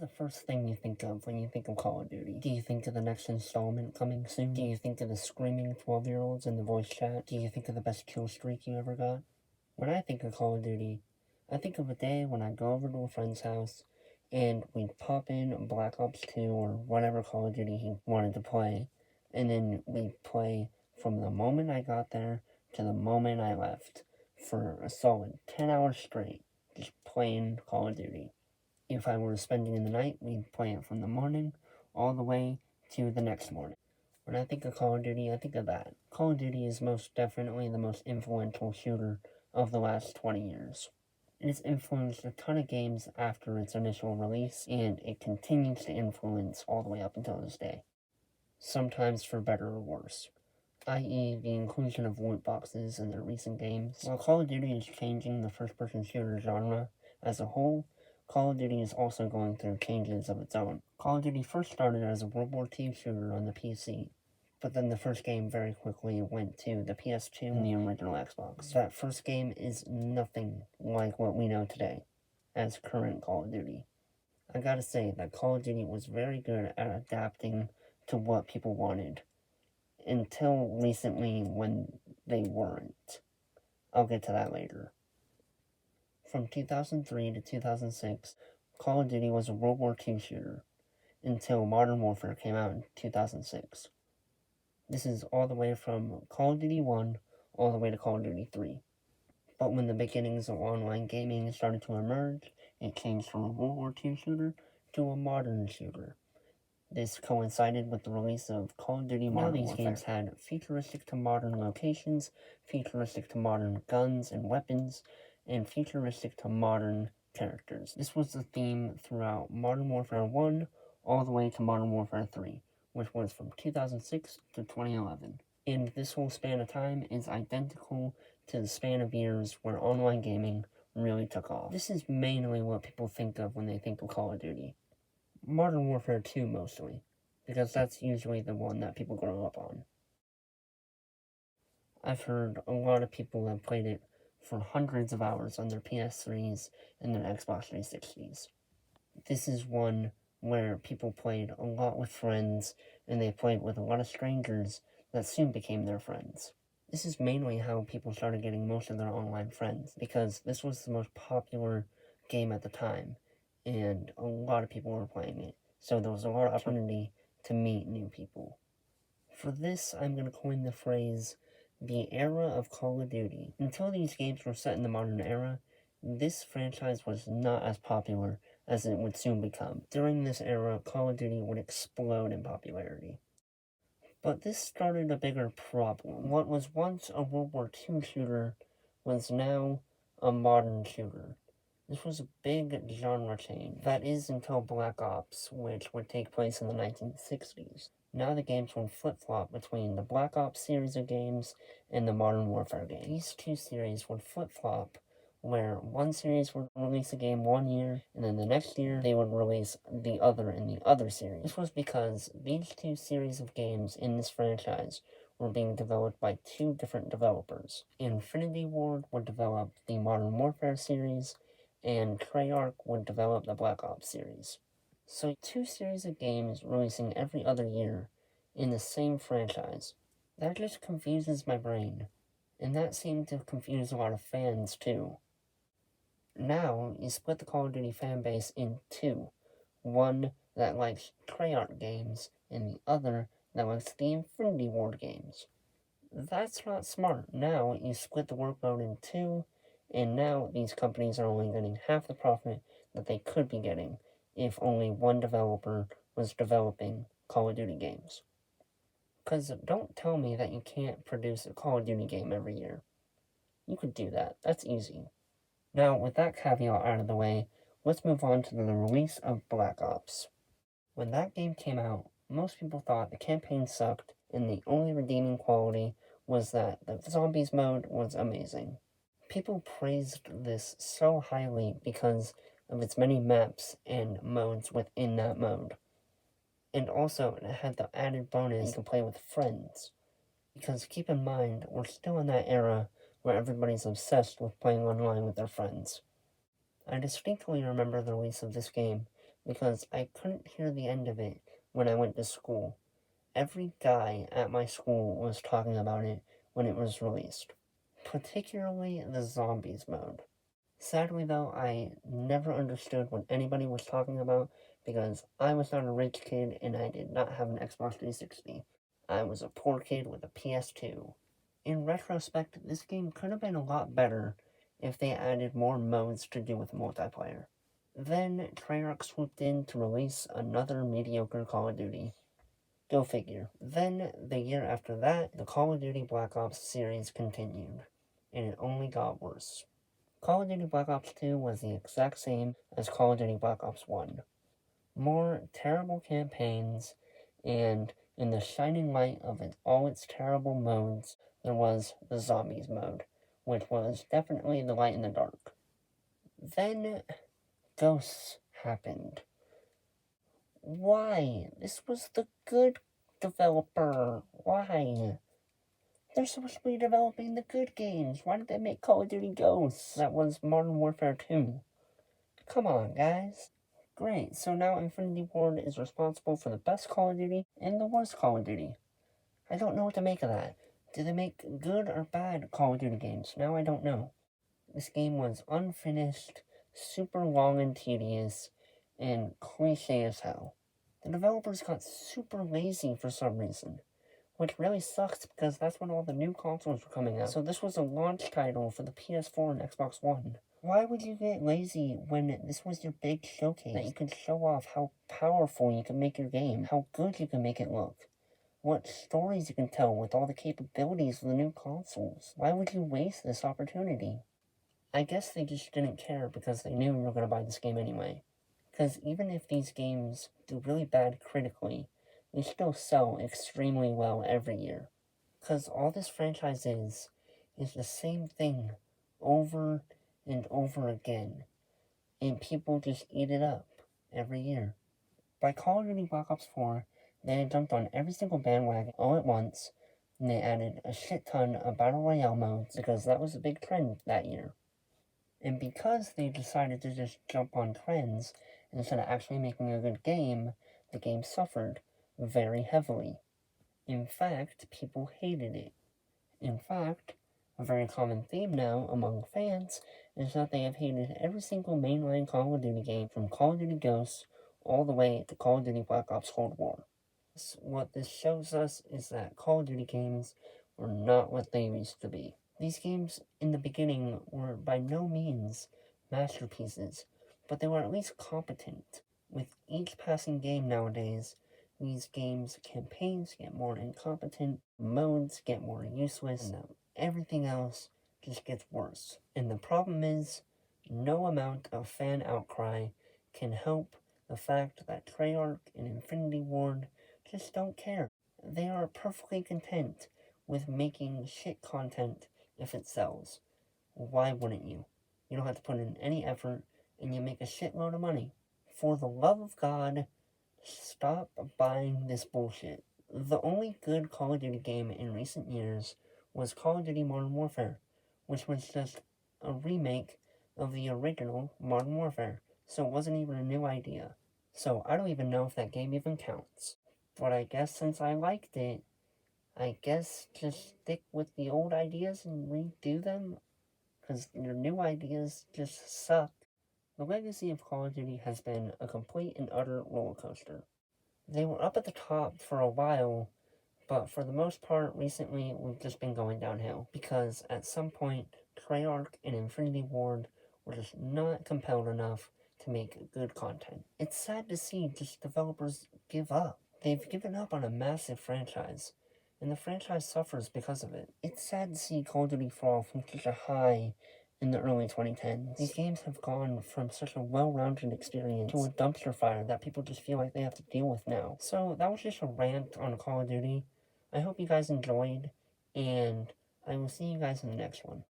the first thing you think of when you think of Call of Duty? Do you think of the next installment coming soon? Do you think of the screaming 12-year-olds in the voice chat? Do you think of the best kill streak you ever got? When I think of Call of Duty, I think of a day when I go over to a friend's house and we'd pop in Black Ops 2 or whatever Call of Duty he wanted to play, and then we'd play from the moment I got there to the moment I left for a solid 10 hours straight, just playing Call of Duty. If I were spending in the night, we'd play it from the morning all the way to the next morning. When I think of Call of Duty, I think of that. Call of Duty is most definitely the most influential shooter of the last 20 years. It has influenced a ton of games after its initial release, and it continues to influence all the way up until this day. Sometimes for better or worse, i.e. the inclusion of loot boxes in their recent games. While Call of Duty is changing the first-person shooter genre as a whole, Call of Duty is also going through changes of its own. Call of Duty first started as a World War II shooter on the PC, but then the first game very quickly went to the PS2 and the original Xbox. That first game is nothing like what we know today as current Call of Duty. I gotta say that Call of Duty was very good at adapting to what people wanted, until recently when they weren't. I'll get to that later. From 2003 to 2006, Call of Duty was a World War II shooter, until Modern Warfare came out in 2006. This is all the way from Call of Duty 1 all the way to Call of Duty 3. But when the beginnings of online gaming started to emerge, it changed from a World War II shooter to a modern shooter. This coincided with the release of Call of Duty Modern Warfare. These games had futuristic to modern locations, futuristic to modern guns and weapons, and futuristic to modern characters. This was the theme throughout Modern Warfare 1 all the way to Modern Warfare 3, which was from 2006 to 2011. And this whole span of time is identical to the span of years where online gaming really took off. This is mainly what people think of when they think of Call of Duty. Modern Warfare 2 mostly, because that's usually the one that people grow up on. I've heard a lot of people have played it for hundreds of hours on their PS3s and their Xbox 360s. This is one where people played a lot with friends, and they played with a lot of strangers that soon became their friends. This is mainly how people started getting most of their online friends, because this was the most popular game at the time, and a lot of people were playing it, so there was a lot of opportunity to meet new people. For this, I'm going to coin the phrase, the era of Call of Duty. Until these games were set in the modern era, this franchise was not as popular as it would soon become. During this era, Call of Duty would explode in popularity. But this started a bigger problem. What was once a World War II shooter was now a modern shooter. This was a big genre change. That is until Black Ops, which would take place in the 1960s. Now the games would flip-flop between the Black Ops series of games and the Modern Warfare games. These two series would flip-flop, where one series would release a game one year, and then the next year they would release the other in the other series. This was because these two series of games in this franchise were being developed by two different developers. Infinity Ward would develop the Modern Warfare series, and Treyarch would develop the Black Ops series. So two series of games releasing every other year in the same franchise. That just confuses my brain, and that seemed to confuse a lot of fans too. Now, you split the Call of Duty fanbase in two. One that likes Treyarch games, and the other that likes the Infinity Ward games. That's not smart. Now, you split the workload in two, and now these companies are only getting half the profit that they could be getting if only one developer was developing Call of Duty games. Because don't tell me that you can't produce a Call of Duty game every year. You could do that. That's easy. Now, with that caveat out of the way, let's move on to the release of Black Ops. When that game came out, most people thought the campaign sucked, and the only redeeming quality was that the zombies mode was amazing. People praised this so highly because of its many maps and modes within that mode. And also, it had the added bonus you can play with friends. Because keep in mind, we're still in that era where everybody's obsessed with playing online with their friends. I distinctly remember the release of this game because I couldn't hear the end of it when I went to school. Every guy at my school was talking about it when it was released, particularly the zombies mode. Sadly though, I never understood what anybody was talking about because I was not a rich kid and I did not have an Xbox 360. I was a poor kid with a PS2. In retrospect, this game could have been a lot better if they added more modes to do with multiplayer. Then Treyarch swooped in to release another mediocre Call of Duty. Go figure. Then, the year after that, the Call of Duty Black Ops series continued, and it only got worse. Call of Duty Black Ops 2 was the exact same as Call of Duty Black Ops 1. More terrible campaigns, and in the shining light of all its terrible modes, there was the Zombies mode, which was definitely the light in the dark. Then, Ghosts happened. Why? This was the good developer. Why? They're supposed to be developing the good games. Why did they make Call of Duty Ghosts? That was Modern Warfare 2. Come on, guys. Great, so now Infinity Ward is responsible for the best Call of Duty and the worst Call of Duty. I don't know what to make of that. Do they make good or bad Call of Duty games? Now I don't know. This game was unfinished, super long and tedious, and cliche as hell. The developers got super lazy for some reason, which really sucks because that's when all the new consoles were coming out. So this was a launch title for the PS4 and Xbox One. Why would you get lazy when this was your big showcase? That you could show off how powerful you can make your game, how good you can make it look, what stories you can tell with all the capabilities of the new consoles. Why would you waste this opportunity? I guess they just didn't care because they knew you were going to buy this game anyway. Because even if these games do really bad critically, they still sell extremely well every year. Because all this franchise is the same thing over and over again. And people just eat it up every year. By Call of Duty Black Ops 4, they had jumped on every single bandwagon all at once, and they added a shit ton of Battle Royale modes because that was a big trend that year. And because they decided to just jump on trends instead of actually making a good game, the game suffered very heavily. In fact, people hated it. In fact, a very common theme now among fans is that they have hated every single mainline Call of Duty game from Call of Duty Ghosts all the way to Call of Duty Black Ops Cold War. What this shows us is that Call of Duty games were not what they used to be. These games in the beginning were by no means masterpieces, but they were at least competent. With each passing game nowadays, these games' campaigns get more incompetent, modes get more useless, and everything else just gets worse. And the problem is, no amount of fan outcry can help the fact that Treyarch and Infinity Ward just don't care. They are perfectly content with making shit content if it sells. Why wouldn't you? You don't have to put in any effort, and you make a shitload of money. For the love of God, stop buying this bullshit. The only good Call of Duty game in recent years was Call of Duty Modern Warfare, which was just a remake of the original Modern Warfare, so it wasn't even a new idea. So I don't even know if that game even counts. But I guess since I liked it, I guess just stick with the old ideas and redo them, because your new ideas just suck. The legacy of Call of Duty has been a complete and utter roller coaster. They were up at the top for a while, but for the most part, recently, we've just been going downhill, because at some point, Treyarch and Infinity Ward were just not compelled enough to make good content. It's sad to see just developers give up. They've given up on a massive franchise, and the franchise suffers because of it. It's sad to see Call of Duty fall from such a high in the early 2010s. These games have gone from such a well-rounded experience to a dumpster fire that people just feel like they have to deal with now. So that was just a rant on Call of Duty. I hope you guys enjoyed, and I will see you guys in the next one.